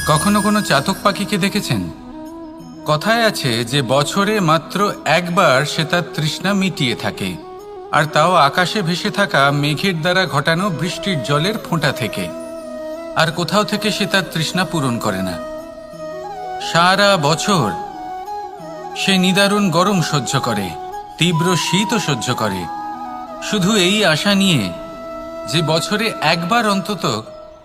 কখনো কোনো চাতক পাখিকে দেখেছেন? কথায় আছে যে বছরে মাত্র একবার সে তার তৃষ্ণা মিটিয়ে থাকে, আর তাও আকাশে ভেসে থাকা মেঘের দ্বারা ঘটানো বৃষ্টির জলের ফোঁটা থেকে। আর কোথাও থেকে সে তার তৃষ্ণা পূরণ করে না। সারা বছর সে নিদারুণ গরম সহ্য করে, তীব্র শীতও সহ্য করে, শুধু এই আশা নিয়ে যে বছরে একবার অন্তত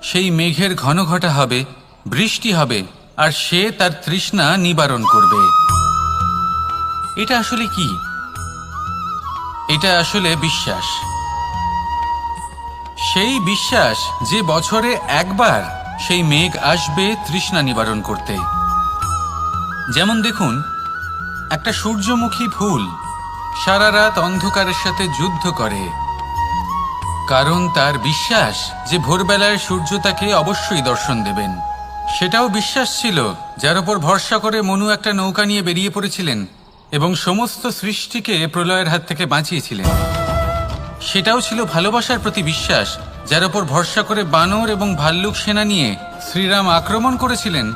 সেই মেঘের ঘনঘটা হবে, বৃষ্টি হবে, আর সে তার তৃষ্ণা নিবারণ করবে। এটা আসলে কি? এটা আসলে বিশ্বাস। সেই বিশ্বাস যে বছরে একবার সেই মেঘ আসবে তৃষ্ণা নিবারণ করতে। যেমন দেখুন, একটা সূর্যমুখী ফুল সারা রাত অন্ধকারের সাথে যুদ্ধ করে, কারণ তার বিশ্বাস যে ভোরবেলায় সূর্য তাকে অবশ্যই দর্শন দেবেন। সেটাও বিশ্বাস ছিল যার উপর ভরসা করে মনু একটা নৌকা নিয়ে বেরিয়ে পড়েছিলেন এবং সমস্ত সৃষ্টিকে প্রলয়ের হাত থেকে বাঁচিয়েছিলেন। সেটাও ছিল ভালোবাসার প্রতি বিশ্বাস, যার উপর ভরসা করে বানর এবং ভাল্লুক সেনা নিয়ে শ্রীরাম আক্রমণ করেছিলেন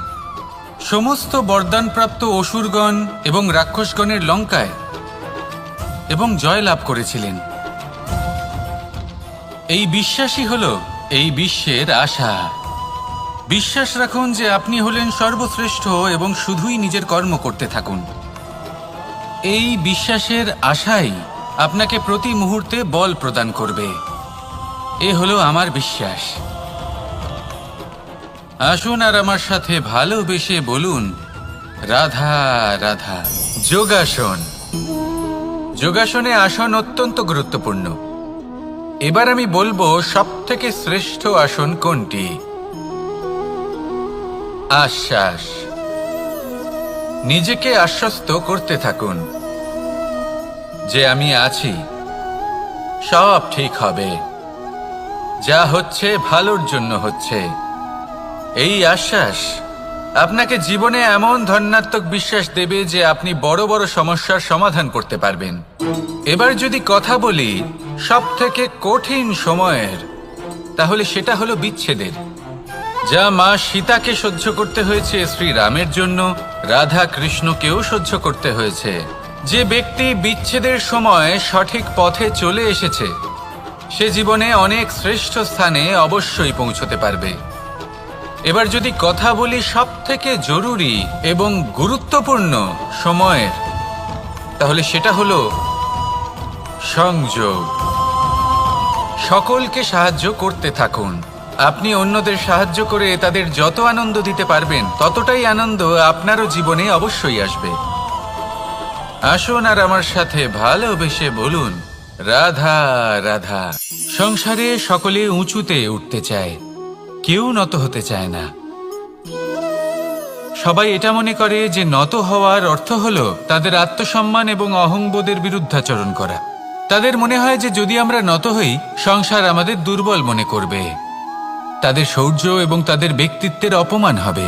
সমস্ত বরদানপ্রাপ্ত অসুরগণ এবং রাক্ষসগণের লঙ্কায় এবং জয় লাভ করেছিলেন। এই বিশ্বাসই হল এই বিশ্বের আশা। বিশ্বাস রাখুন যে আপনি হলেন সর্বশ্রেষ্ঠ এবং শুধুই নিজের কর্ম করতে থাকুন। এই বিশ্বাসের আশাই আপনাকে প্রতি মুহূর্তে বল প্রদান করবে। এ হলো আমার বিশ্বাস। আসুন আর আমার সাথে ভালোবেসে বলুন, রাধা রাধা। যোগাসন। যোগাসনে আসন অত্যন্ত গুরুত্বপূর্ণ। এবার আমি বলবো সবথেকে শ্রেষ্ঠ আসন কোনটি। আশ্বাস। নিজেকে আশ্বস্ত করতে থাকুন যে আমি আছি, সব ঠিক হবে, যা হচ্ছে ভালোর জন্য হচ্ছে। এই আশ্বাস আপনাকে জীবনে এমন ধন্যাত্মক বিশ্বাস দেবে যে আপনি বড় বড় সমস্যার সমাধান করতে পারবেন। এবার যদি কথা বলি সবথেকে কঠিন সময়ের, তাহলে সেটা হলো বিচ্ছেদের। যা মা সীতাকে সহ্য করতে হয়েছে শ্রীরামের জন্য, রাধা কৃষ্ণকেও সহ্য করতে হয়েছে। যে ব্যক্তি বিচ্ছেদের সময় সঠিক পথে চলে এসেছে সে জীবনে অনেক শ্রেষ্ঠ স্থানে অবশ্যই পৌঁছতে পারবে। এবার যদি কথা বলি সবথেকে জরুরি এবং গুরুত্বপূর্ণ সময়ের, তাহলে সেটা হলো সংযোগ। সকলকে সাহায্য করতে থাকুন। আপনি অন্যদের সাহায্য করে তাদের যত আনন্দ দিতে পারবেন ততটাই আনন্দ আপনারও জীবনে অবশ্যই আসবে। আসুন আর আমার সাথে ভালোবেসে বলুন, রাধা রাধা। সংসারে সকলে উঁচুতে উঠতে চায়, কেউ নত হতে চায় না। সবাই এটা মনে করে যে নত হওয়ার অর্থ হলো তাদের আত্মসম্মান এবং অহংবোধের বিরুদ্ধাচরণ করা। তাদের মনে হয় যে যদি আমরা নত হই সংসার আমাদের দুর্বল মনে করবে, তাদের শৌর্য এবং তাদের ব্যক্তিত্বের অপমান হবে।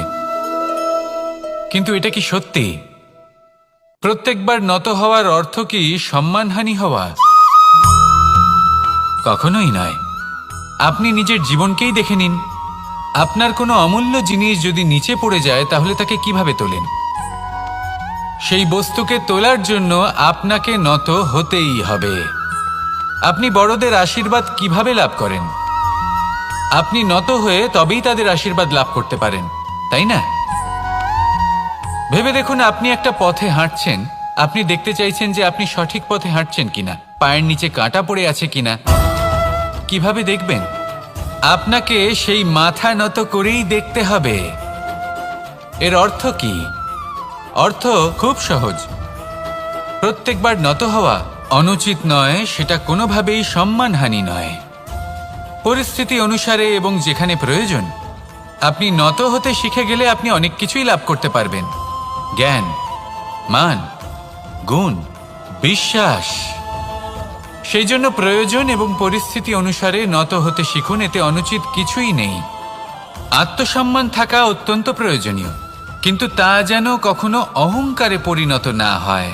কিন্তু এটা কি সত্যি? প্রত্যেকবার নত হওয়ার অর্থ কি সম্মানহানি হওয়া? কখনোই নয়। আপনি নিজের জীবনকেই দেখে নিন। আপনার কোনো অমূল্য জিনিস যদি নিচে পড়ে যায় তাহলে তাকে কিভাবে তোলেন? সেই বস্তুকে তোলার জন্য আপনাকে নত হতেই হবে। আপনি বড়দের আশীর্বাদ কিভাবে লাভ করেন? আপনি নত হয়ে তবেই তাদের আশীর্বাদ লাভ করতে পারেন, তাই না? ভেবে দেখুন, আপনি একটা পথে হাঁটছেন, আপনি দেখতে চাইছেন যে আপনি সঠিক পথে হাঁটছেন কিনা, পায়ের নিচে কাঁটা পড়ে আছে কিনা। কিভাবে দেখবেন? আপনাকে সেই মাথা নত করেই দেখতে হবে। এর অর্থ কি? অর্থ খুব সহজ। প্রত্যেকবার নত হওয়া অনুচিত নয়, সেটা কোনোভাবেই সম্মানহানি নয়। পরিস্থিতি অনুসারে এবং যেখানে প্রয়োজন আপনি নত হতে শিখে গেলে আপনি অনেক কিছুই লাভ করতে পারবেন। জ্ঞান, মান, গুণ, বিশ্বাস। সেই জন্য প্রয়োজন এবং পরিস্থিতি অনুসারে নত হতে শিখুন। এতে অনুচিত কিছুই নেই। আত্মসম্মান থাকা অত্যন্ত প্রয়োজনীয়, কিন্তু তা যেন কখনো অহংকারে পরিণত না হয়।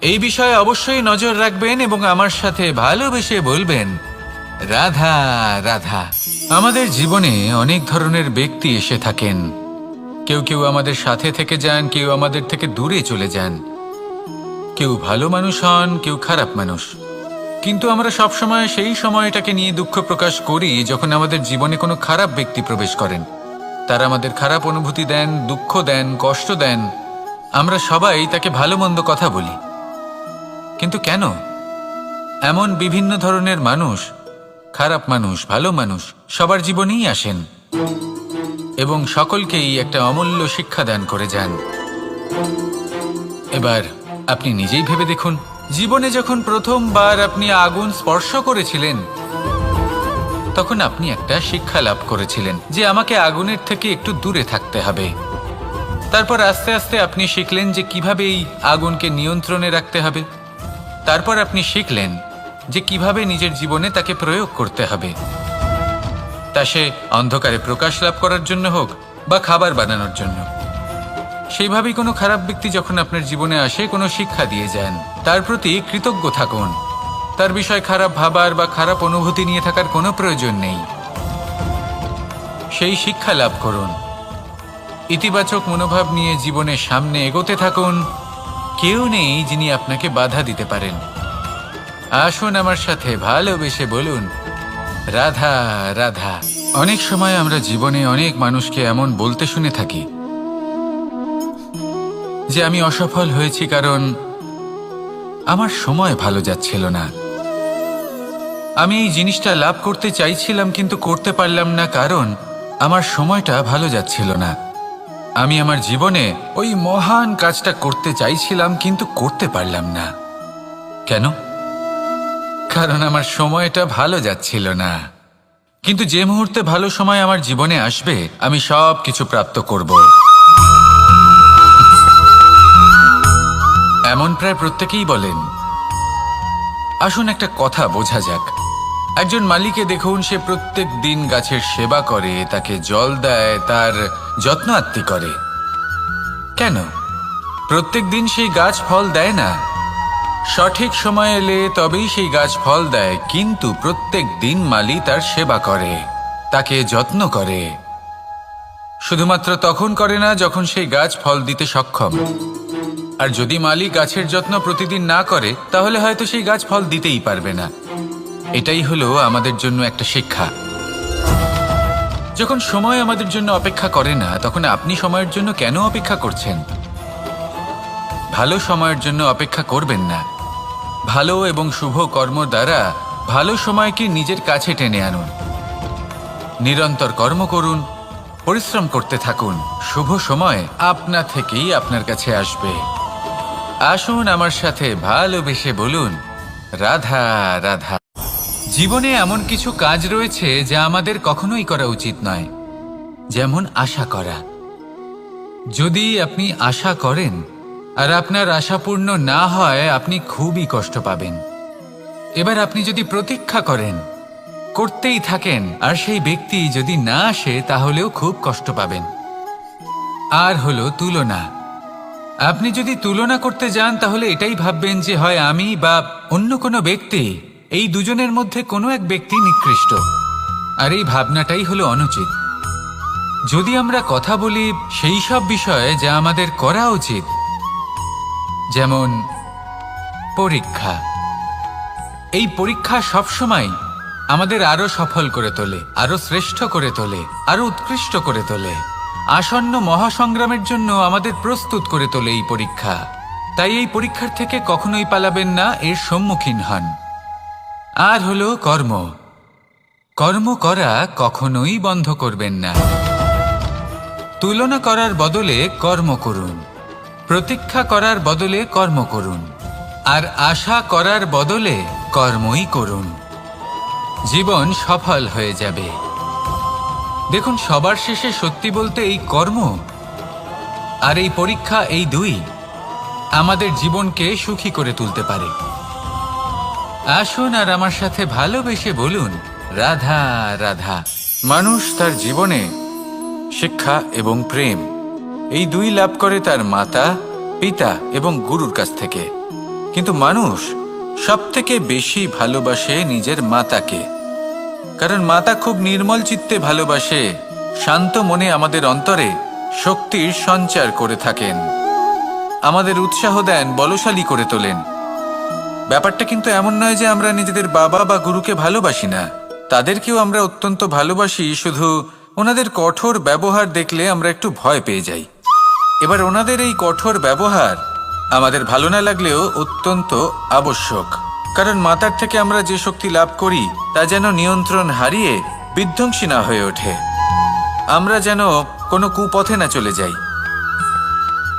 এই বিষয়ে অবশ্যই নজর রাখবেন এবং আমার সাথে ভালোবেসে বলবেন, রাধা রাধা। আমাদের জীবনে অনেক ধরনের ব্যক্তি এসে থাকেন কেউ কেউ আমাদের সাথে থেকে যান, কেউ আমাদের থেকে দূরে চলে যান। কেউ ভালো মানুষ হন, কেউ খারাপ মানুষ। কিন্তু আমরা সবসময় সেই সময়টাকে নিয়ে দুঃখ প্রকাশ করি যখন আমাদের জীবনে কোনো খারাপ ব্যক্তি প্রবেশ করেন। তারা আমাদের খারাপ অনুভূতি দেন, দুঃখ দেন, কষ্ট দেন। আমরা সবাই তাকে ভালো মন্দ কথা বলি। কিন্তু কেন? এমন বিভিন্ন ধরনের মানুষ, খারাপ মানুষ, ভালো মানুষ সবার জীবনেই আসেন এবং সকলকেই একটা অমূল্য শিক্ষা দান করে যান। এবার আপনি নিজেই ভেবে দেখুন, জীবনে যখন প্রথমবার আপনি আগুন স্পর্শ করেছিলেন তখন আপনি একটা শিক্ষা লাভ করেছিলেন যে আমাকে আগুনের থেকে একটু দূরে থাকতে হবে। তারপর আস্তে আস্তে আপনি শিখলেন যে কিভাবে এই আগুনকে নিয়ন্ত্রণে রাখতে হবে। তারপর আপনি শিখলেন যে কিভাবে নিজের জীবনে তাকে প্রয়োগ করতে হবে, তা সে অন্ধকারে প্রকাশ লাভ করার জন্য হোক বা খাবার বানানোর জন্য। সেইভাবেই কোনো খারাপ ব্যক্তি যখন আপনার জীবনে আসে কোনো শিক্ষা দিয়ে যান, তার প্রতি কৃতজ্ঞ থাকুন। তার বিষয় খারাপ ভাবার বা খারাপ অনুভূতি নিয়ে থাকার কোনো প্রয়োজন নেই। সেই শিক্ষা লাভ করুন, ইতিবাচক মনোভাব নিয়ে জীবনের সামনে এগোতে থাকুন। কেউ নেই যিনি আপনাকে বাধা দিতে পারেন। আসুন আমার সাথে ভালোবেসে বলুন, রাধা রাধা। অনেক সময় আমরা জীবনে অনেক মানুষকে এমন বলতে শুনে থাকি যে আমি অসফল হয়েছি কারণ আমার সময় ভালো যাচ্ছিল না। আমি এই জিনিসটা লাভ করতে চাইছিলাম কিন্তু করতে পারলাম না কারণ আমার সময়টা ভালো যাচ্ছিল না। আমি আমার জীবনে ওই মহান কাজটা করতে চাইছিলাম কিন্তু করতে পারলাম না। কেন? কারণ আমার সময়টা ভালো যাচ্ছিল না। কিন্তু যে মুহূর্তে ভালো সময় আমার জীবনে আসবে আমি সব কিছু প্রাপ্ত করব। এমন প্রায় প্রত্যেকেই বলেন। আসুন একটা কথা বোঝা যাক। একজন মালিকে দেখুন, সে প্রত্যেক দিন গাছের সেবা করে, তাকে জল দেয়, তার যত্ন আত্তি করে। কেন? প্রত্যেক দিন সেই গাছ ফল দেয় না। সঠিক সময় এলে তবেই সেই গাছ ফল দেয়, কিন্তু প্রত্যেক দিন মালি তার সেবা করে, তাকে যত্ন করে। শুধুমাত্র তখন করে না যখন সেই গাছ ফল দিতে সক্ষম। আর যদি মালি গাছের যত্ন প্রতিদিন না করে তাহলে হয়তো সেই গাছ ফল দিতেই পারবে না। এটাই হলো আমাদের জন্য একটা শিক্ষা। যখন সময় আমাদের জন্য অপেক্ষা করে না তখন আপনি সময়ের জন্য কেন অপেক্ষা করছেন? ভালো সময়ের জন্য অপেক্ষা করবেন না। ভালো এবং শুভ কর্ম দ্বারা ভালো সময়কে নিজের কাছে টেনে আনুন। নিরন্তর কর্ম করুন, পরিশ্রম করতে থাকুন। শুভ সময় আপনা থেকেই আপনার কাছে আসবে। আসুন আমার সাথে ভালোবেসে বলুন, রাধা রাধা। জীবনে এমন কিছু কাজ রয়েছে যা আমাদের কখনোই করা উচিত নয়, যেমন আশা করা। যদি আপনি আশা করেন আর আপনার আশা পূর্ণ না হয় আপনি খুবই কষ্ট পাবেন। এবার আপনি যদি প্রতীক্ষা করেন, করতেই থাকেন, আর সেই ব্যক্তি যদি না আসে তাহলেও খুব কষ্ট পাবেন। আর হলো তুলনা। আপনি যদি তুলনা করতে যান তাহলে এটাই ভাববেন যে হয় আমি বা অন্য কোনো ব্যক্তি, এই দুজনের মধ্যে কোনো এক ব্যক্তি নিকৃষ্ট। আর এই ভাবনাটাই হলো অনুচিত। যদি আমরা কথা বলি সেই সব বিষয়ে যা আমাদের করা উচিত, যেমন পরীক্ষা। এই পরীক্ষা সবসময় আমাদের আরো সফল করে তোলে, আরো শ্রেষ্ঠ করে তোলে, আরো উৎকৃষ্ট করে তোলে। আসন্ন মহাসংগ্রামের জন্য আমাদের প্রস্তুত করে তোলে এই পরীক্ষা। তাই এই পরীক্ষার থেকে কখনোই পালাবেন না, এর সম্মুখীন হন। আর হলো কর্ম। কর্ম করা কখনোই বন্ধ করবেন না। তুলনা করার বদলে কর্ম করুন, প্রতীক্ষা করার বদলে কর্ম করুন, আর আশা করার বদলে কর্মই করুন। জীবন সফল হয়ে যাবে। দেখুন, সবার শেষে সত্যি বলতে এই কর্ম আর এই পরীক্ষা, এই দুই আমাদের জীবনকে সুখী করে তুলতে পারে। আসুন আর আমার সাথে ভালোবেসে বলুন, রাধা রাধা। মানুষ তার জীবনে শিক্ষা এবং প্রেম এই দুই লাভ করে তার মাতা, পিতা এবং গুরুর কাছ থেকে। কিন্তু মানুষ সবথেকে বেশি ভালোবাসে নিজের মাতাকে, কারণ মাতা খুব নির্মল চিত্তে ভালোবাসে, শান্ত মনে আমাদের অন্তরে শক্তির সঞ্চার করে থাকেন, আমাদের উৎসাহ দেন, বলশালী করে তোলেন। ব্যাপারটা কিন্তু এমন নয় যে আমরা নিজেদের বাবা বা গুরুকে ভালোবাসি না, তাদেরকেও আমরা অত্যন্ত ভালোবাসি, শুধু ওনাদের কঠোর ব্যবহার দেখলে আমরা একটু ভয় পেয়ে যাই। এবার ওনাদের এই কঠোর ব্যবহার আমাদের ভালো না লাগলেও অত্যন্ত আবশ্যক, কারণ মাতার থেকে আমরা যে শক্তি লাভ করি তা যেন নিয়ন্ত্রণ হারিয়ে বিধ্বংসী না হয়ে ওঠে, আমরা যেন কোনো কুপথে না চলে যাই,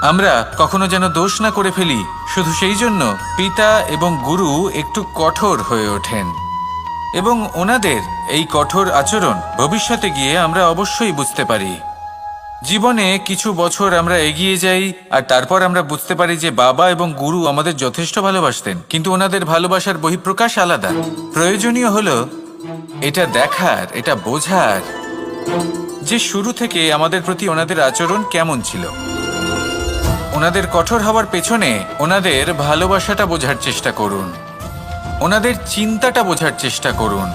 আমরা কখনো যেন দোষ না করে ফেলি। শুধু সেই জন্য পিতা এবং গুরু একটু কঠোর হয়ে ওঠেন, এবং ওনাদের এই কঠোর আচরণ ভবিষ্যতে গিয়ে আমরা অবশ্যই বুঝতে পারি। জীবনে কিছু বছর আমরা এগিয়ে যাই আর তারপর আমরা বুঝতে পারি যে বাবা এবং গুরু আমাদের যথেষ্ট ভালোবাসতেন, কিন্তু ওনাদের ভালোবাসার বহিঃপ্রকাশ আলাদা। প্রয়োজনীয় হলো এটা দেখার, এটা বোঝার যে শুরু থেকে আমাদের প্রতি ওনাদের আচরণ কেমন ছিল। ওনাদের কঠোর হওয়ার পেছনে ওনাদের ভালোবাসাটা বোঝার চেষ্টা করুন, ওনাদের চিন্তাটা বোঝার চেষ্টা করুন,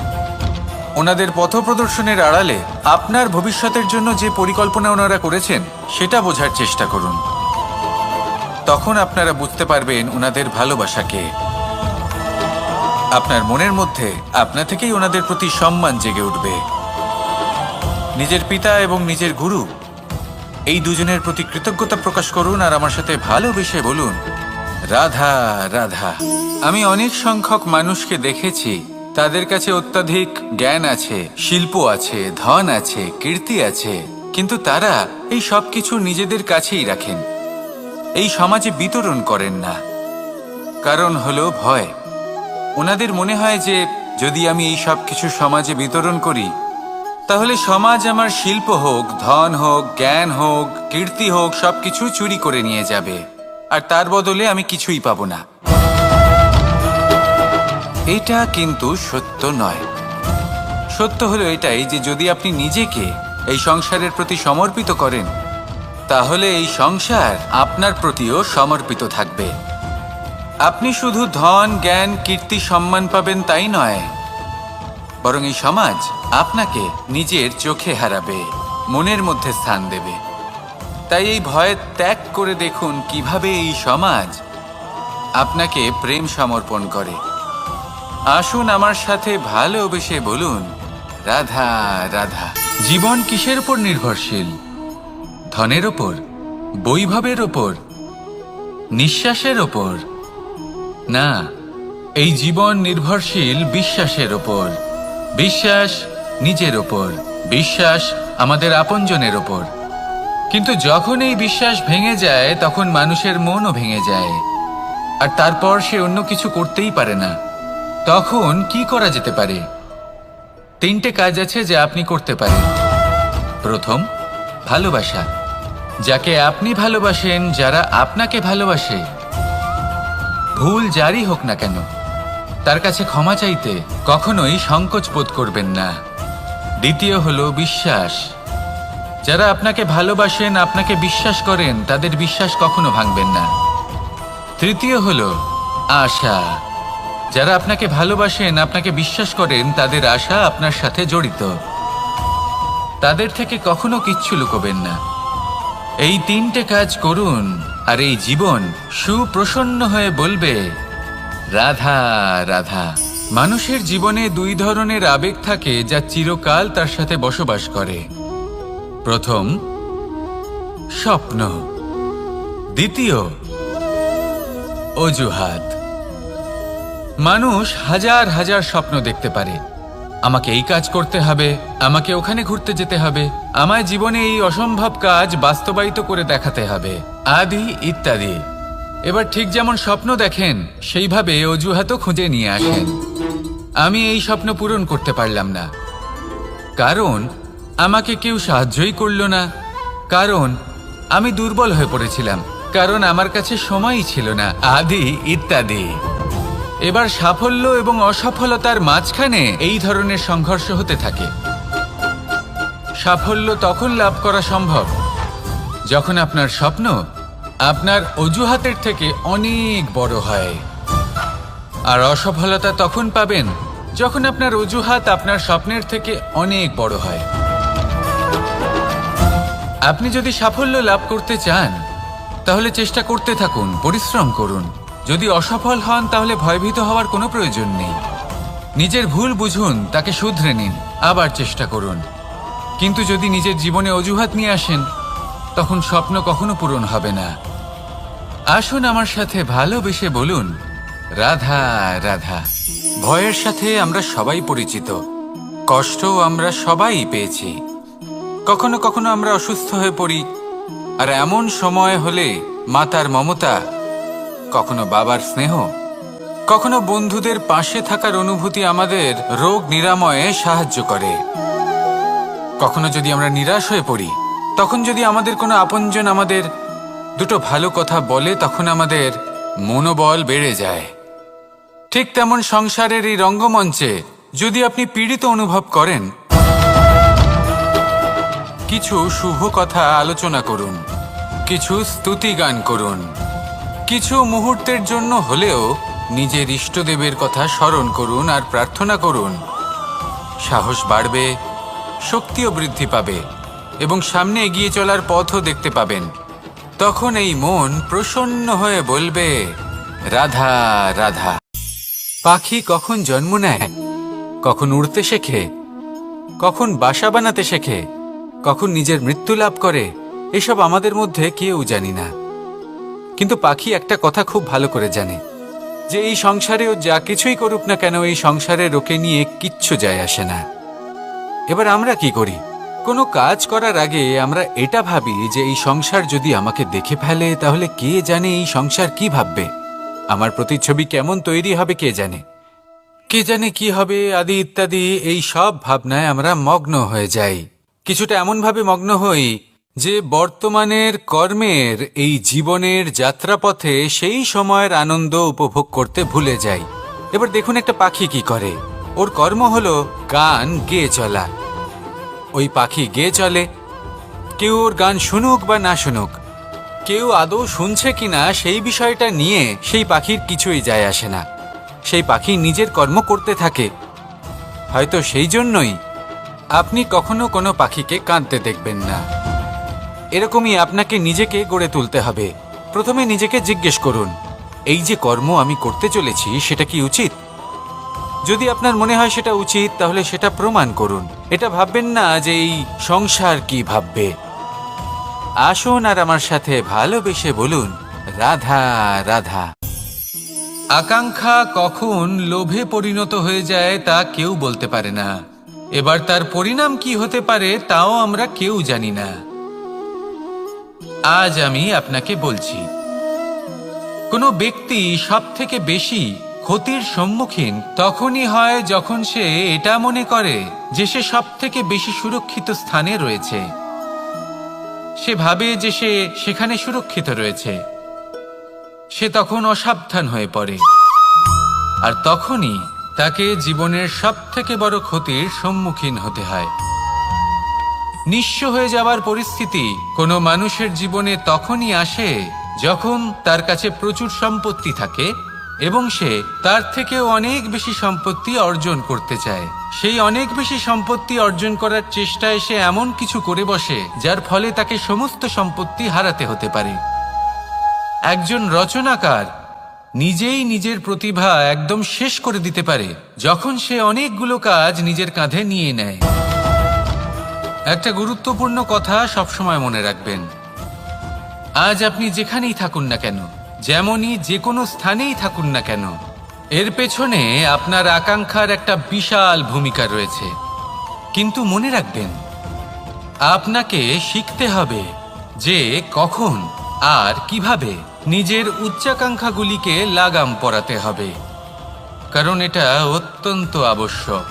ওনাদের পথপ্রদর্শনের আড়ালে আপনার ভবিষ্যতের জন্য যে পরিকল্পনা ওনারা করেছেন সেটা বোঝার চেষ্টা করুন। তখন আপনারা বুঝতে পারবেন ওনাদের ভালোবাসাকে। আপনার মনের মধ্যে আপনা থেকেই ওনাদের প্রতি সম্মান জেগে উঠবে। নিজের পিতা এবং নিজের গুরু এই দুজনের প্রতি কৃতজ্ঞতা প্রকাশ করুন আর আমার সাথে ভালোবেসে বলুন, রাধা রাধা। আমি অনেক সংখ্যক মানুষকে দেখেছি, তাদের কাছে অত্যাধিক জ্ঞান আছে, শিল্প আছে, ধন আছে, কীর্তি আছে, কিন্তু তারা এই সব কিছু নিজেদের কাছেই রাখেন, এই সমাজে বিতরণ করেন না। কারণ হলো ভয়। ওনাদের মনে হয় যে যদি আমি এই সব কিছু সমাজে বিতরণ করি তাহলে সমাজ আমার শিল্প হোক, ধন হোক, জ্ঞান হোক, কীর্তি হোক, সবকিছু চুরি করে নিয়ে যাবে আর তার বদলে আমি কিছুই পাবো না। এটা কিন্তু সত্য নয়। সত্য হলো এটাই যে যদি আপনি নিজেকে এই সংসারের প্রতি সমর্পিত করেন তাহলে এই সংসার আপনার প্রতিও সমর্পিত থাকবে। আপনি শুধু ধন, জ্ঞান, কীর্তি, সম্মান পাবেন তাই নয়, বরং এই সমাজ আপনাকে নিজের চোখে হারাবে, মনের মধ্যে স্থান দেবে। তাই এই ভয় ত্যাগ করে দেখুন কিভাবে এই সমাজ আপনাকে প্রেম সমর্পণ করে। আসুন আমার সাথে ভালোবেসে বলুন, রাধা রাধা। জীবন কিসের উপর নির্ভরশীল? ধনের ওপর, বৈভবের ওপর, নিঃশ্বাসের ওপর? না, এই জীবন নির্ভরশীল বিশ্বাসের ওপর। বিশ্বাস নিজের ওপর, বিশ্বাস আমাদের আপনজনের ওপর। কিন্তু যখন এই বিশ্বাস ভেঙে যায় তখন মানুষের মনও ভেঙে যায় আর তারপর সে অন্য কিছু করতেই পারে না। তখন কি করা যেতে পারে? 3টে কাজ আছে যা আপনি করতে পারেন। প্রথম, ভালোবাসা। যাকে আপনি ভালোবাসেন, যারা আপনাকে ভালোবাসে, ভুল যারই হোক না কেন, তার কাছে ক্ষমা চাইতে কখনোই সংকোচ বোধ করবেন না। দ্বিতীয় হলো বিশ্বাস। যারা আপনাকে ভালোবাসেন, আপনাকে বিশ্বাস করেন, তাদের বিশ্বাস কখনো ভাঙবেন না। তৃতীয় হলো আশা। যারা আপনাকে ভালোবাসেন, আপনাকে বিশ্বাস করেন, তাদের আশা আপনার সাথে জড়িত। তাদের থেকে কখনো কিচ্ছু লুকোবেন না। এই 3টে কাজ করুন আর এই জীবন সুপ্রসন্ন হয়ে বলবে, রাধা রাধা। মানুষের জীবনে 2 ধরনের আবেগ থাকে যা চিরকাল তার সাথে বসবাস করে। প্রথম, স্বপ্ন। দ্বিতীয়, অজুহাত। মানুষ হাজার হাজার স্বপ্ন দেখতে পারে। আমাকে এই কাজ করতে হবে, আমাকে ওখানে ঘুরতে যেতে হবে, আমায় জীবনে এই অসম্ভব কাজ বাস্তবায়িত করে দেখাতে হবে, আদি ইত্যাদি। এবার ঠিক যেমন স্বপ্ন দেখেন সেইভাবে অজুহাতও খুঁজে নিয়ে আসেন। আমি এই স্বপ্ন পূরণ করতে পারলাম না, কারণ আমাকে কেউ সাহায্যই করলো না, কারণ আমি দুর্বল হয়ে পড়েছিলাম, কারণ আমার কাছে সময়ই ছিল না, আদি ইত্যাদি। এবার সাফল্য এবং অসফলতার মাঝখানে এই ধরনের সংঘর্ষ হতে থাকে। সাফল্য তখন লাভ করা সম্ভব যখন আপনার স্বপ্ন আপনার অজুহাতের থেকে অনেক বড় হয়, আর অসফলতা তখন পাবেন যখন আপনার অজুহাত আপনার স্বপ্নের থেকে অনেক বড় হয়। আপনি যদি সাফল্য লাভ করতে চান তাহলে চেষ্টা করতে থাকুন, পরিশ্রম করুন। যদি অসফল হন তাহলে ভয়ভীত হওয়ার কোনো প্রয়োজন নেই। নিজের ভুল বুঝুন, তাকে শুধরে নিন, আবার চেষ্টা করুন। কিন্তু যদি নিজের জীবনে অজুহাত নিয়ে আসেন তখন স্বপ্ন কখনো পূরণ হবে না। আসুন আমার সাথে ভালোবেসে বলুন, রাধা রাধা। ভয়ের সাথে আমরা সবাই পরিচিত, কষ্টও আমরা সবাই পেয়েছি। কখনো কখনো আমরা অসুস্থ হয়ে পড়ি, আর এমন সময় হলে মাতার মমতা, কখনো বাবার স্নেহ, কখনো বন্ধুদের পাশে থাকার অনুভূতি আমাদের রোগ নিরাময়ে সাহায্য করে। কখনো যদি আমরা নিরাশ হয়ে পড়ি, তখন যদি আমাদের কোনো আপনজন আমাদের দুটো ভালো কথা বলে, তখন আমাদের মনোবল বেড়ে যায়। ঠিক তেমন সংসারের এই রঙ্গমঞ্চে যদি আপনি পীড়িত অনুভব করেন, কিছু শুভ কথা আলোচনা করুন, কিছু স্তুতি গান করুন, কিছু মুহূর্তের জন্য হলেও নিজের ইষ্টদেবের কথা স্মরণ করুন আর প্রার্থনা করুন। সাহস বাড়বে, শক্তিও বৃদ্ধি পাবে এবং সামনে এগিয়ে চলার পথও দেখতে পাবেন। তখন এই মন প্রসন্ন হয়ে বলবে, রাধা রাধা। পাখি কখন জন্ম নেয়, কখন উড়তে শেখে, কখন বাসা বানাতে শেখে, কখন নিজের মৃত্যু লাভ করে, এসব আমাদের মধ্যে কেউ জানি না। কিন্তু পাখি একটা কথা খুব ভালো করে জানে, যে এই সংসারেও যা কিছুই করুক না কেন, এই সংসারে ওকে নিয়ে কিচ্ছু যায় আসে না। এবার আমরা কি করি? কোনো কাজ করার আগে আমরা এটা ভাবি যে এই সংসার যদি আমাকে দেখে ফেলে তাহলে কে জানে এই সংসার কি ভাববে, আমার প্রতিচ্ছবি কেমন তৈরি হবে কে জানে, কে জানে কি হবে আদি ইত্যাদি। এই সব ভাবনায় আমরা মগ্ন হয়ে যাই। কিছুটা এমনভাবে মগ্ন হই যে বর্তমানের কর্মের এই জীবনের যাত্রাপথে সেই সময়ের আনন্দ উপভোগ করতে ভুলে যাই। এবার দেখুন একটা পাখি কি করে, ওর কর্ম হলো গান গেয়ে চলা। ওই পাখি গেয়ে চলে, কেউ ওর গান শুনুক বা না শুনুক, কেউ আদৌ শুনছে কিনা সেই বিষয়টা নিয়ে সেই পাখির কিছুই যায় আসে না। সেই পাখি নিজের কর্ম করতে থাকে। হয়তো সেই জন্যই আপনি কখনো কোনো পাখিকে কাঁদতে দেখবেন না। এরকমই আপনাকে নিজেকে গড়ে তুলতে হবে। প্রথমে নিজেকে জিজ্ঞেস করুন, এই যে কর্ম আমি করতে চলেছি সেটা কি উচিত? যদি আপনার মনে হয় সেটা উচিত তাহলে সেটা প্রমাণ করুন। এটা ভাববেন না যে এই সংসার কি ভাববে। আসুন আর আমার সাথে ভালোবেসে বলুন, রাধা রাধা। আকাঙ্ক্ষা কখন লোভে পরিণত হয়ে যায় তা কেউ বলতে পারে না। এবার তার পরিণাম কি হতে পারে তাও আমরা কেউ জানি না। আজ আমি আপনাকে বলছি, কোনো ব্যক্তি সবথেকে বেশি ক্ষতির সম্মুখীন তখনই হয় যখন সে এটা মনে করে যে সে সবথেকে বেশি সুরক্ষিত স্থানে রয়েছে। সে ভাবে যে সে সেখানে সুরক্ষিত রয়েছে। সে তখন অসাবধান হয়ে পড়ে, আর তখনই তাকে জীবনের সবথেকে বড় ক্ষতির সম্মুখীন হতে হয়। নিঃস্ব হয়ে যাওয়ার পরিস্থিতি কোনো মানুষের জীবনে তখনই আসে যখন তার কাছে প্রচুর সম্পত্তি থাকে এবং সে তার থেকেও অনেক বেশি সম্পত্তি অর্জন করতে চায়। সেই অনেক বেশি সম্পত্তি অর্জন করার চেষ্টায় সে এমন কিছু করে বসে যার ফলে তাকে সমস্ত সম্পত্তি হারাতে হতে পারে। একজন রচনাকার নিজেই নিজের প্রতিভা একদম শেষ করে দিতে পারে যখন সে অনেকগুলো কাজ নিজের কাঁধে নিয়ে নেয়। একটা গুরুত্বপূর্ণ কথা সবসময় মনে রাখবেন, আজ আপনি যেখানেই থাকুন না কেন, যেমনই যে কোনো স্থানেই থাকুন না কেন, এর পেছনে আপনার আকাঙ্ক্ষার একটা বিশাল ভূমিকা রয়েছে। কিন্তু মনে রাখবেন, আপনাকে শিখতে হবে যে কখন আর কিভাবে নিজের উচ্চাকাঙ্ক্ষাগুলিকে লাগাম পরাতে হবে, কারণ এটা অত্যন্ত আবশ্যক।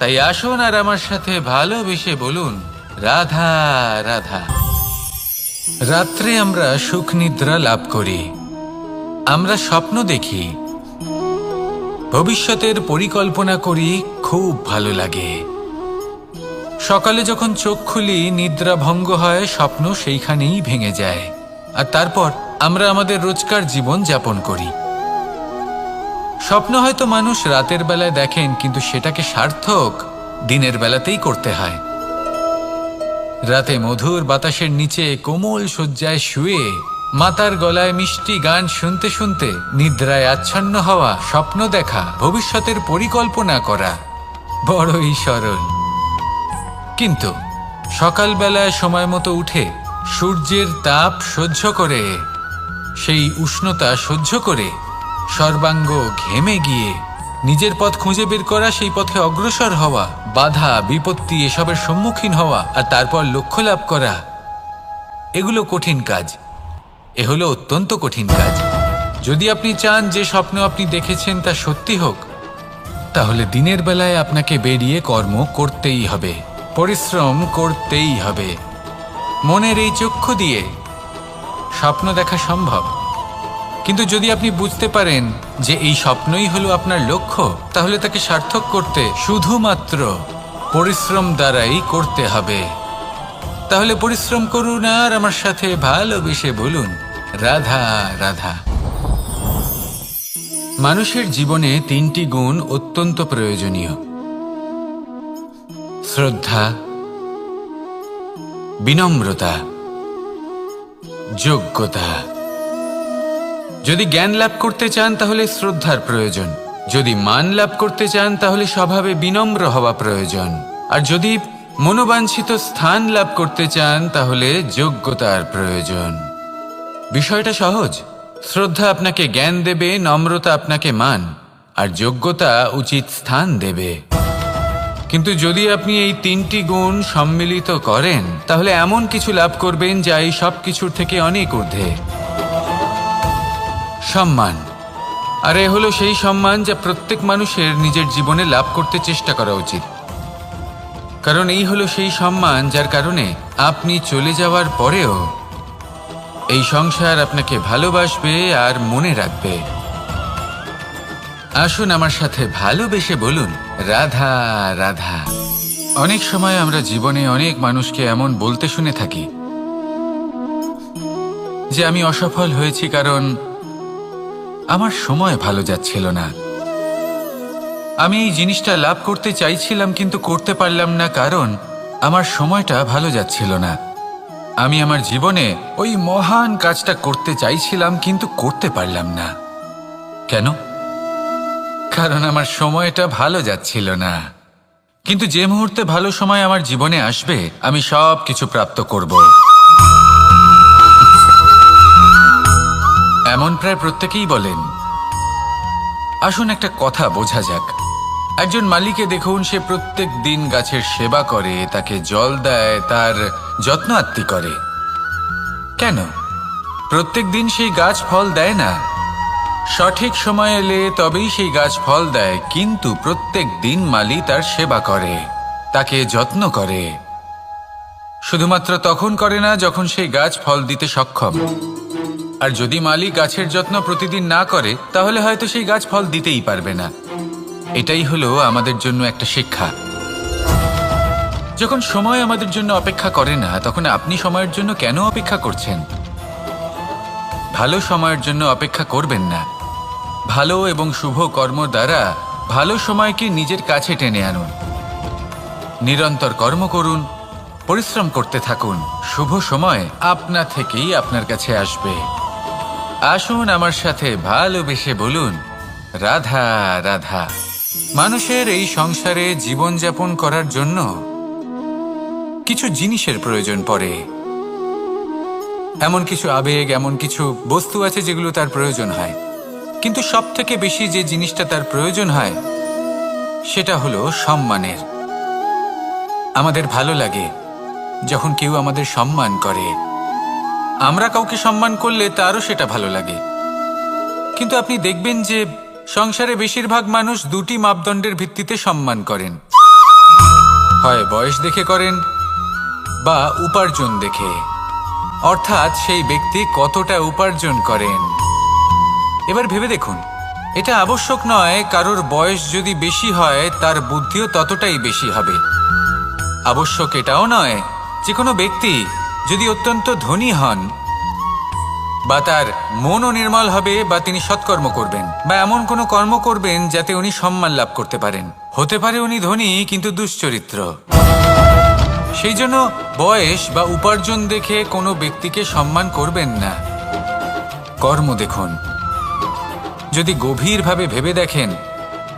তাই আসুন আর আমার সাথে ভালোবেসে বলুন, রাধা রাধা। রাত্রে আমরা সুখ নিদ্রা লাভ করি, আমরা স্বপ্ন দেখি, ভবিষ্যতের পরিকল্পনা করি, খুব ভালো লাগে। সকালে যখন চোখ খুলি নিদ্রা ভঙ্গ হয়, স্বপ্ন সেইখানেই ভেঙে যায়, আর তারপর আমরা আমাদের রোজকার জীবন যাপন করি। স্বপ্ন হয়তো মানুষ রাতের বেলায় দেখেন, কিন্তু সেটাকে সার্থক দিনের বেলাতেই করতে হয়। রাতে মধুর বাতাসের নিচে কোমল শয্যায় শুয়ে মাতার গলায় মিষ্টি গান শুনতে শুনতে নিদ্রায় আচ্ছন্ন হওয়া, স্বপ্ন দেখা, ভবিষ্যতের পরিকল্পনা করা বড়ই সরল। কিন্তু সকালবেলায় সময় মতো উঠে সূর্যের তাপ সহ্য করে, সেই উষ্ণতা সহ্য করে সর্বাঙ্গ ঘেমে গিয়ে নিজের পথ খুঁজে বের করা, সেই পথে অগ্রসর হওয়া, বাধা বিপত্তি এসবের সম্মুখীন হওয়া আর তারপর লক্ষ্য লাভ করা, এগুলো কঠিন কাজ। এ হলো অত্যন্ত কঠিন কাজ। যদি আপনি চান যে স্বপ্ন আপনি দেখেছেন তা সত্যি হোক, তাহলে দিনের বেলায় আপনাকে বেরিয়ে কর্ম করতেই হবে, পরিশ্রম করতেই হবে। মনের এই চক্ষু দিয়ে স্বপ্ন দেখা সম্ভব, কিন্তু যদি আপনি বুঝতে পারেন যে এই স্বপ্নই হলো আপনার লক্ষ্য, তাহলে তাকে সার্থক করতে শুধুমাত্র পরিশ্রম দ্বারাই করতে হবে। তাহলে পরিশ্রম করুন আর আমার সাথে ভালোবেসে বলুন, রাধা রাধা। মানুষের জীবনে তিনটি গুণ অত্যন্ত প্রয়োজনীয়: শ্রদ্ধা, বিনম্রতা, যোগ্যতা। যদি জ্ঞান লাভ করতে চান তাহলে শ্রদ্ধার প্রয়োজন, যদি মান লাভ করতে চান তাহলে স্বভাবে বিনম্র হওয়া প্রয়োজন, আর যদি মনোবাঞ্ছিত স্থান লাভ করতে চান তাহলে যোগ্যতার প্রয়োজন। বিষয়টা সহজ। শ্রদ্ধা আপনাকে জ্ঞান দেবে, নম্রতা আপনাকে মান, আর যোগ্যতা উচিত স্থান দেবে। কিন্তু যদি আপনি এই তিনটি গুণ সম্মিলিত করেন তাহলে এমন কিছু লাভ করবেন যা এই সব কিছুর থেকে অনেক ঊর্ধ্বে। সম্মান। আর এ হলো সেই সম্মান যা প্রত্যেক মানুষের নিজের জীবনে লাভ করতে চেষ্টা করা উচিত, কারণ এই হলো সেই সম্মান যার কারণে আপনি চলে যাওয়ার পরেও এই সংসার আপনাকে ভালোবাসবে আর মনে রাখবে। আসুন আমার সাথে ভালোবেসে বলুন, রাধা রাধা। অনেক সময় আমরা জীবনে অনেক মানুষকে এমন বলতে শুনে থাকি যে আমি অসফল হয়েছি কারণ আমার সময় ভালো যাচ্ছিল না, আমি এই জিনিসটা লাভ করতে চাইছিলাম কিন্তু করতে পারলাম না কারণ আমার সময়টা ভালো যাচ্ছিল না, আমি আমার জীবনে ওই মহান কাজটা করতে চাইছিলাম কিন্তু করতে পারলাম না। কেন? কারণ আমার সময়টা ভালো যাচ্ছিল না। কিন্তু যে মুহূর্তে ভালো সময় আমার জীবনে আসবে আমি সব কিছু প্রাপ্ত করব। এমন প্রায় প্রত্যেকেই বলেন। আসুন একটা কথা বোঝা যাক। একজন মালিকে দেখুন, সে প্রত্যেক দিন গাছের সেবা করে, তাকে জল দেয়, তার যত্ন আত্তি করে। কেন? প্রত্যেক দিন সেই গাছ ফল দেয় না, সঠিক সময় এলে তবেই সেই গাছ ফল দেয়, কিন্তু প্রত্যেক দিন মালি তার সেবা করে, তাকে যত্ন করে। শুধুমাত্র তখন করে না যখন সেই গাছ ফল দিতে সক্ষম। আর যদি মালি গাছের যত্ন প্রতিদিন না করে তাহলে হয়তো সেই গাছ ফল দিতেই পারবে না। এটাই হলো আমাদের জন্য একটা শিক্ষা। যখন সময় আমাদের জন্য অপেক্ষা করে না তখন আপনি সময়ের জন্য কেন অপেক্ষা করছেন? ভালো সময়ের জন্য অপেক্ষা করবেন না। ভালো এবং শুভ কর্ম দ্বারা ভালো সময়কে নিজের কাছে টেনে আনুন। নিরন্তর কর্ম করুন, পরিশ্রম করতে থাকুন, শুভ সময় আপনা থেকেই আপনার কাছে আসবে। আসুন আমার সাথে ভালোবেসে বলুন, রাধা রাধা। মানুষের এই সংসারে জীবনযাপন করার জন্য কিছু জিনিসের প্রয়োজন পড়ে। এমন কিছু আবেগ, এমন কিছু বস্তু আছে যেগুলো তার প্রয়োজন হয়, কিন্তু সব থেকে বেশি যে জিনিসটা তার প্রয়োজন হয় সেটা হলো সম্মানের। আমাদের ভালো লাগে যখন কেউ আমাদের সম্মান করে। আমরা কাউকে সম্মান করলে তারও সেটা ভালো লাগে। কিন্তু আপনি দেখবেন যে সংসারে বেশিরভাগ মানুষ দুটি মাপদণ্ডের ভিত্তিতে সম্মান করেন, হয় বয়স দেখে করেন বা উপার্জন দেখে, অর্থাৎ সেই ব্যক্তি কতটা উপার্জন করেন। এবার ভেবে দেখুন, এটা আবশ্যক নয় কারোর বয়স যদি বেশি হয় তার বুদ্ধিও ততটাই বেশি হবে। আবশ্যক এটাও নয় যে কোনো ব্যক্তি যদি অত্যন্ত ধনী হন বা তার মনও নির্মল হবে বা তিনি সৎকর্ম করবেন বা এমন কোনো কর্ম করবেন যাতে উনি সম্মান লাভ করতে পারেন। হতে পারে উনি ধনী কিন্তু দুশ্চরিত্র। সেই জন্য বয়স বা উপার্জন দেখে কোনো ব্যক্তিকে সম্মান করবেন না, কর্ম দেখুন। যদি গভীরভাবে ভেবে দেখেন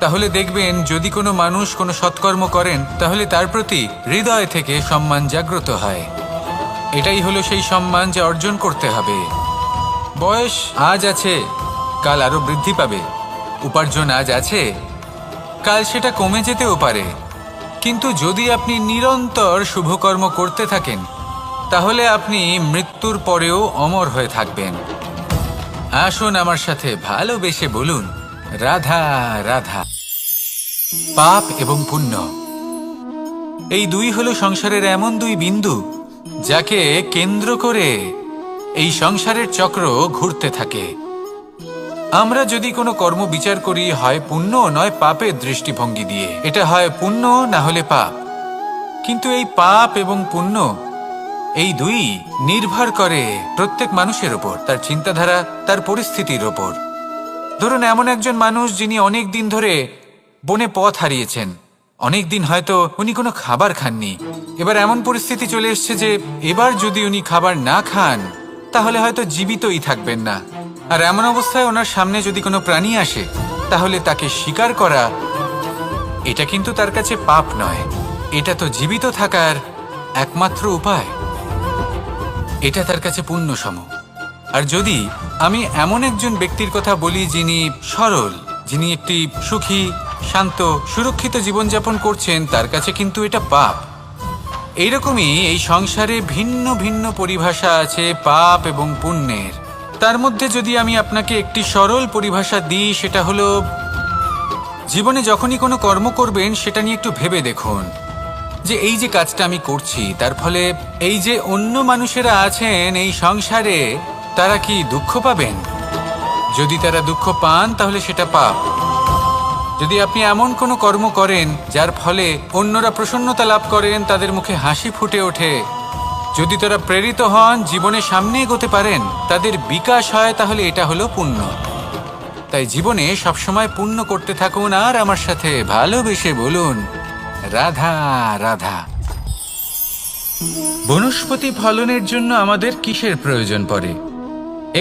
তাহলে দেখবেন যদি কোনো মানুষ কোনো সৎকর্ম করেন তাহলে তার প্রতি হৃদয় থেকে সম্মান জাগ্রত হয়। এটাই হলো সেই সম্মান যা অর্জন করতে হবে। বয়স আজ আছে, কাল আরো বৃদ্ধি পাবে। উপার্জন আজ আছে, কাল সেটা কমে যেতেও পারে। কিন্তু যদি আপনি নিরন্তর শুভকর্ম করতে থাকেন তাহলে আপনি মৃত্যুর পরেও অমর হয়ে থাকবেন। আসুন আমার সাথে ভালোবেসে বলুন, রাধা রাধা। পাপ এবং পুণ্য, এই দুই হলো সংসারের এমন দুই বিন্দু যাকে কেন্দ্র করে এই সংসারের চক্র ঘুরতে থাকে। আমরা যদি কোনো কর্ম বিচার করি, হয় পুণ্য নয় পাপের দৃষ্টিভঙ্গি দিয়ে, এটা হয় পুণ্য না হলে পাপ। কিন্তু এই পাপ এবং পুণ্য এই দুই নির্ভর করে প্রত্যেক মানুষের ওপর, তার চিন্তাধারা, তার পরিস্থিতির ওপর। ধরুন এমন একজন মানুষ যিনি অনেক দিন ধরে বনে পথ হারিয়েছেন, অনেক দিন হয়তো উনি কোনো খাবার খাননি। এবার এমন পরিস্থিতি চলে এসছে যে এবার যদি উনি খাবার না খান তাহলে হয়তো জীবিতই থাকবেন না। আর এমন অবস্থায় ওনার সামনে যদি কোনো প্রাণী আসে তাহলে তাকে শিকার করা, এটা কিন্তু তার কাছে পাপ নয়, এটা তো জীবিত থাকার একমাত্র উপায়। এটা তার কাছে পুণ্য সম। আর যদি আমি এমন একজন ব্যক্তির কথা বলি যিনি সরল, যিনি একটি সুখী, শান্ত, সুরক্ষিত জীবনযাপন করছেন, তার কাছে কিন্তু এটা পাপ। এইরকমই এই সংসারে ভিন্ন ভিন্ন পরিভাষা আছে পাপ এবং পুণ্যের। তার মধ্যে যদি আমি আপনাকে একটি সরল পরিভাষা দিই, সেটা হলো জীবনে যখনই কোনো কর্ম করবেন সেটা নিয়ে একটু ভেবে দেখুন যে এই যে কাজটা আমি করছি তার ফলে এই যে অন্য মানুষেরা আছেন এই সংসারে, তারা কি দুঃখ পাবেন? যদি তারা দুঃখ পান তাহলে সেটা পাপ। যদি আপনি এমন কোনো কর্ম করেন যার ফলে অন্যরা প্রসন্নতা লাভ করেন, তাদের মুখে হাসি ফুটে ওঠে, যদি তারা প্রেরিত হন, জীবনে সামনে এগোতে পারেন, তাদের বিকাশ হয়, তাহলে এটা হলো পুণ্য। তাই জীবনে সবসময় পুণ্য করতে থাকুন আর আমার সাথে ভালোবেসে বলুন, রাধা রাধা। বনস্পতি ফলনের জন্য আমাদের কিসের প্রয়োজন পড়ে?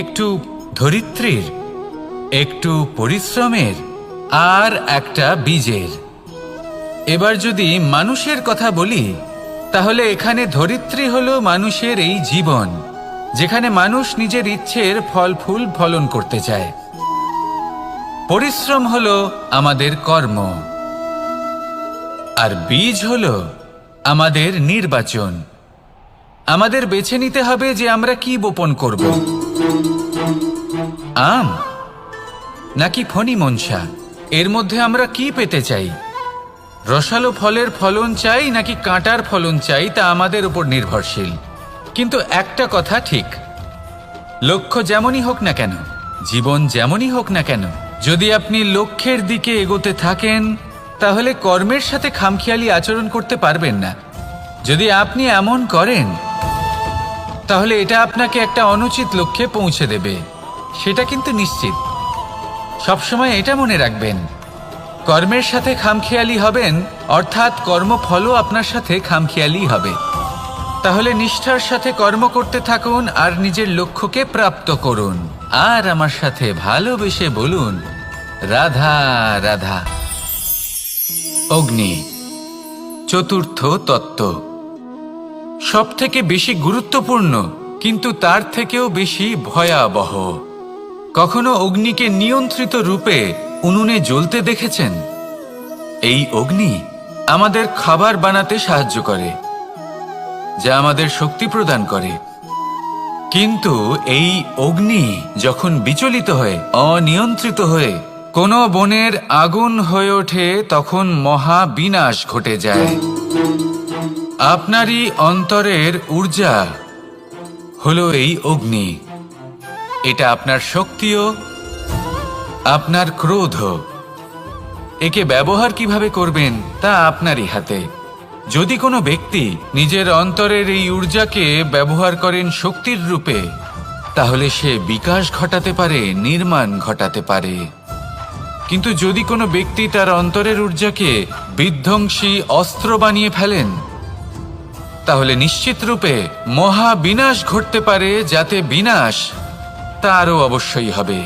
একটু ধরিত্রীর, একটু পরিশ্রমের, আর একটা বীজের। এবার যদি মানুষের কথা বলি তাহলে এখানে ধরিত্রী হলো মানুষের এই জীবন, যেখানে মানুষ নিজের ইচ্ছের ফল ফুল ফলন করতে চায়। পরিশ্রম হলো আমাদের কর্ম, আর বীজ হলো আমাদের নির্বাচন। আমাদের বেছে নিতে হবে যে আমরা কি বপন করব, আম নাকি ফণি মনসা। এর মধ্যে আমরা কি পেতে চাই? রসালো ফলের ফলন চাই নাকি কাঁটার ফলন চাই, তা আমাদের উপর নির্ভরশীল। কিন্তু একটা কথা ঠিক, লক্ষ্য যেমনই হোক না কেন, জীবন যেমনই হোক না কেন, যদি আপনি লক্ষ্যের দিকে এগোতে থাকেন তাহলে কর্মের সাথে খামখেয়ালি আচরণ করতে পারবেন না। যদি আপনি এমন করেন তাহলে এটা আপনাকে একটা অনুচিত লক্ষ্যে পৌঁছে দেবে, সেটা কিন্তু নিশ্চিত। সবসময় এটা মনে রাখবেন, কর্মের সাথে খামখেয়ালি হবেন অর্থাৎ কর্মফলও আপনার সাথে খামখেয়ালি হবে। তাহলে নিষ্ঠার সাথে কর্ম করতে থাকুন আর নিজের লক্ষ্যকে প্রাপ্ত করুন। আর আমার সাথে ভালোবেসে বলুন, রাধা রাধা। অগ্নি, চতুর্থ তত্ত্ব, সব থেকে বেশি গুরুত্বপূর্ণ কিন্তু তার থেকেও বেশি ভয়াবহ। কখনো অগ্নিকে নিয়ন্ত্রিত রূপে উনুনে জ্বলতে দেখেছেন? এই অগ্নি আমাদের খাবার বানাতে সাহায্য করে, যা আমাদের শক্তি প্রদান করে। কিন্তু এই অগ্নি যখন বিচলিত হয়ে, অনিয়ন্ত্রিত হয়ে কোনো বনের আগুন হয়ে ওঠে, তখন মহা বিনাশ ঘটে যায়। আপনারই অন্তরের ঊর্জা হলো এই অগ্নি। এটা আপনার শক্তিও, আপনার ক্রোধ। একে ব্যবহার কিভাবে করবেন তা আপনারই হাতে। যদি কোনো ব্যক্তি নিজের অন্তরের এই ঊর্জাকে ব্যবহার করেন শক্তির রূপে, তাহলে সে বিকাশ ঘটাতে পারে, নির্মাণ ঘটাতে পারে। কিন্তু যদি কোনো ব্যক্তি তার অন্তরের ঊর্জাকে বিধ্বংসী অস্ত্র বানিয়ে ফেলেন, তাহলে নিশ্চিত রূপে মহা বিনাশ ঘটতে পারে, যাতে বিনাশ তারও অবশ্যই হবে।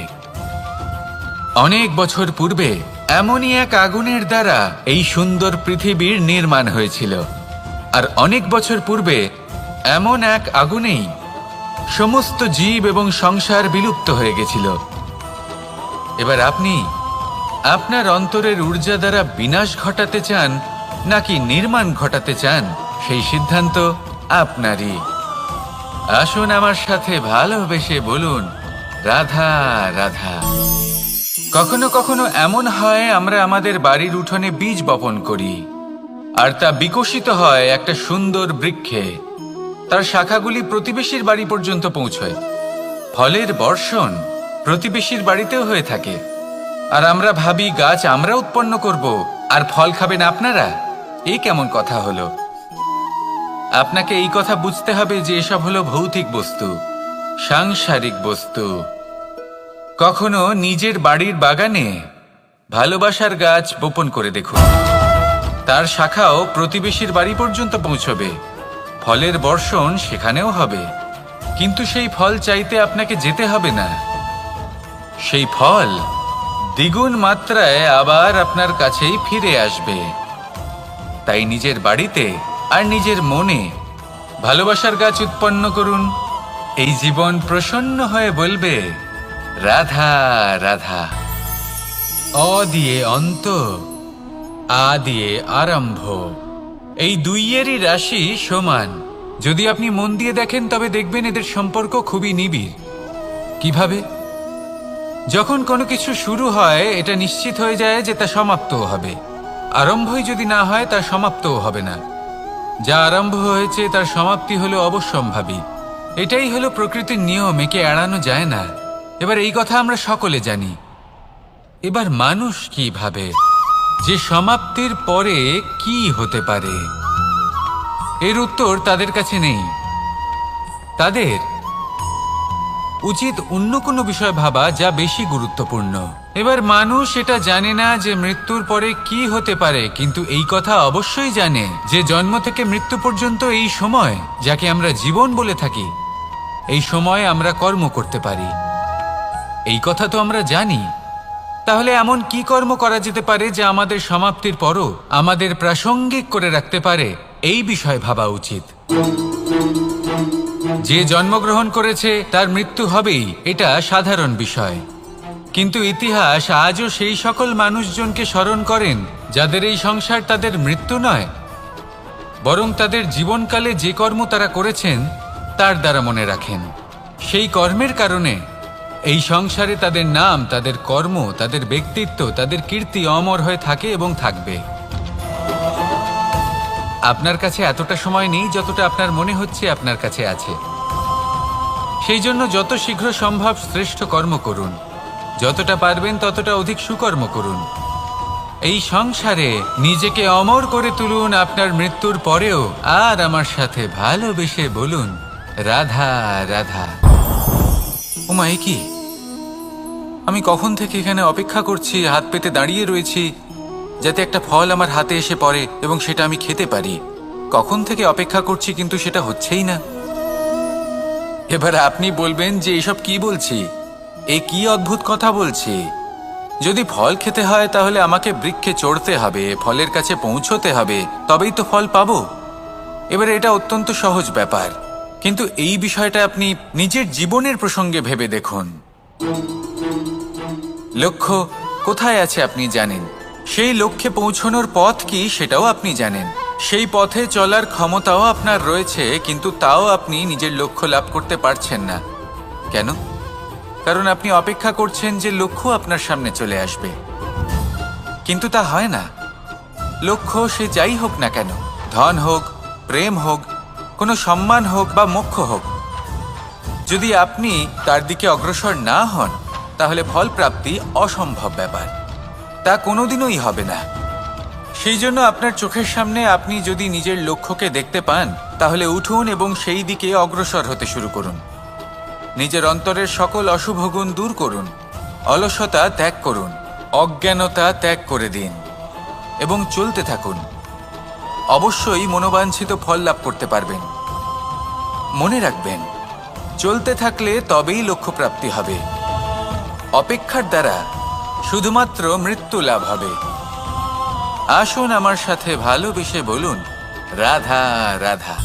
অনেক বছর পূর্বে এমনই এক আগুনের দ্বারা এই সুন্দর পৃথিবীর নির্মাণ হয়েছিল, আর অনেক বছর পূর্বে এমন এক আগুনেই সমস্ত জীব এবং সংসার বিলুপ্ত হয়ে গেছিল। এবার আপনি আপনার অন্তরের ঊর্জা দ্বারা বিনাশ ঘটাতে চান নাকি নির্মাণ ঘটাতে চান, সেই সিদ্ধান্ত আপনারই। আসুন আমার সাথে ভালোবেসে বলুন, রাধা রাধা। কখনো কখনো এমন হয়, আমরা আমাদের বাড়ির উঠোনে বীজ বপন করি, আর তা বিকশিত হয় একটা সুন্দর বৃক্ষে। তার শাখাগুলি প্রতিবেশীর বাড়ি পর্যন্ত পৌঁছয়। ফলের বর্ষণ প্রতিবেশীর বাড়িতেও হয়ে থাকে, আর আমরা ভাবি গাছ আমরা উৎপন্ন করব আর ফল খাবেন আপনারা। এই কেমন কথা হলো? আপনাকে এই কথা বুঝতে হবে যে এসব হলো ভৌতিক বস্তু, সাংসারিক বস্তু। কখনো নিজের বাড়ির বাগানে ভালোবাসার গাছ বপন করে দেখুন, তার শাখাও প্রতিবেশীর বাড়ি পর্যন্ত পৌঁছবে, ফলের বর্ষণ সেখানেও হবে। কিন্তু সেই ফল চাইতে আপনাকে যেতে হবে না, সেই ফল দ্বিগুণ মাত্রায় আবার আপনার কাছেই ফিরে আসবে। তাই নিজের বাড়িতে আর নিজের মনে ভালোবাসার গাছ উৎপন্ন করুন। এই জীবন প্রসন্ন হয়ে বলবে, রাধা রাধা। অ দিয়ে অন্ত, আ দিয়ে আরম্ভ, এই দুইয়েরই রাশি সমান। যদি আপনি মন দিয়ে দেখেন তবে দেখবেন এদের সম্পর্ক খুবই নিবিড়। কিভাবে? যখন কোনো কিছু শুরু হয় এটা নিশ্চিত হয়ে যায় যে তা সমাপ্তও হবে। আরম্ভই যদি না হয় তার সমাপ্তও হবে না। যা আরম্ভ হয়েছে তার সমাপ্তি হলো অবশ্যম্ভাবী। এটাই হলো প্রকৃতির নিয়ম, একে এড়ানো যায় না। এবার এই কথা আমরা সকলে জানি। এবার মানুষ কি ভাবে যে সমাপ্তির পরে কি হতে পারে, এর উত্তর তাদের কাছে নেই। তাদের উচিত অন্য কোনো বিষয় ভাবা যা বেশি গুরুত্বপূর্ণ। এবার মানুষ এটা জানে না যে মৃত্যুর পরে কি হতে পারে, কিন্তু এই কথা অবশ্যই জানে যে জন্ম থেকে মৃত্যু পর্যন্ত এই সময়, যাকে আমরা জীবন বলে থাকি, এই সময় আমরা কর্ম করতে পারি। এই কথা তো আমরা জানি। তাহলে এমন কি কর্ম করা যেতে পারে যা আমাদের সমাপ্তির পরও আমাদের প্রাসঙ্গিক করে রাখতে পারে, এই বিষয় ভাবা উচিত। যে জন্মগ্রহণ করেছে তার মৃত্যু হবেই, এটা সাধারণ বিষয়। কিন্তু ইতিহাস আজও সেই সকল মানুষজনকে স্মরণ করেন যাদের এই সংসার তাদের মৃত্যু নয়, বরং তাদের জীবনকালে যে কর্ম তারা করেছেন তার দ্বারা মনে রাখেন। সেই কর্মের কারণে এই সংসারে তাদের নাম, তাদের কর্ম, তাদের ব্যক্তিত্ব, তাদের কীর্তি অমর হয়ে থাকে এবং থাকবে। আপনার কাছে এতটা সময় নেই যতটা আপনার মনে হচ্ছে আপনার কাছে আছে। সেই জন্য যত শীঘ্র সম্ভব শ্রেষ্ঠ কর্ম করুন, যতটা পারবেন ততটা অধিক সুকর্ম করুন। এই সংসারে নিজেকে অমর করে তুলুন আপনার মৃত্যুর পরেও। আর আমার সাথে ভালোবেসে বলুন, রাধা রাধা। ওমা, এ কি? আমি কখন থেকে এখানে অপেক্ষা করছি, হাত পেতে দাঁড়িয়ে রয়েছি যাতে একটা ফল আমার হাতে এসে পড়ে এবং সেটা আমি খেতে পারি। কখন থেকে অপেক্ষা করছি, কিন্তু সেটা হচ্ছেই না। এবার আপনি বলবেন যে এসব কি বলছি, এ কি অদ্ভুত কথা বলছি। যদি ফল খেতে হয় তাহলে আমাকে বৃক্ষে চড়তে হবে, ফলের কাছে পৌঁছতে হবে, তবেই তো ফল পাবো। এবার এটা অত্যন্ত সহজ ব্যাপার, কিন্তু এই বিষয়টা আপনি নিজের জীবনের প্রসঙ্গে ভেবে দেখুন। লক্ষ্য কোথায় আছে আপনি জানেন, সেই লক্ষ্যে পৌঁছানোর পথ কি সেটাও আপনি জানেন, সেই পথে চলার ক্ষমতাও আপনার রয়েছে, কিন্তু তাও আপনি নিজের লক্ষ্য লাভ করতে পারছেন না। কেন? কারণ আপনি অপেক্ষা করছেন যে লক্ষ্য আপনার সামনে চলে আসবে, কিন্তু তা হয় না। লক্ষ্য সে যাই হোক না কেন, ধন হোক, প্রেম হোক, কোনো সম্মান হোক বা মোক্ষ হোক, যদি আপনি তার দিকে অগ্রসর না হন তাহলে ফল প্রাপ্তি অসম্ভব ব্যাপার, তা কোনোদিনই হবে না। সেই জন্য আপনার চোখের সামনে আপনি যদি নিজের লক্ষ্যকে দেখতে পান তাহলে উঠুন এবং সেই দিকে অগ্রসর হতে শুরু করুন। নিজের অন্তরের সকল অশুভ গুণ দূর করুন, অলসতা ত্যাগ করুন, অজ্ঞানতা ত্যাগ করে দিন এবং চলতে থাকুন। অবশ্যই মনোবাঞ্ছিত ফল লাভ করতে পারবেন। মনে রাখবেন, চলতে থাকলে তবেই লক্ষ্যপ্রাপ্তি হবে। অপেক্ষার দ্বারা শুধুমাত্র মৃত্যু লাভ হবে। আসুন আমার সাথে ভালোবেসে বলুন, রাধা রাধা।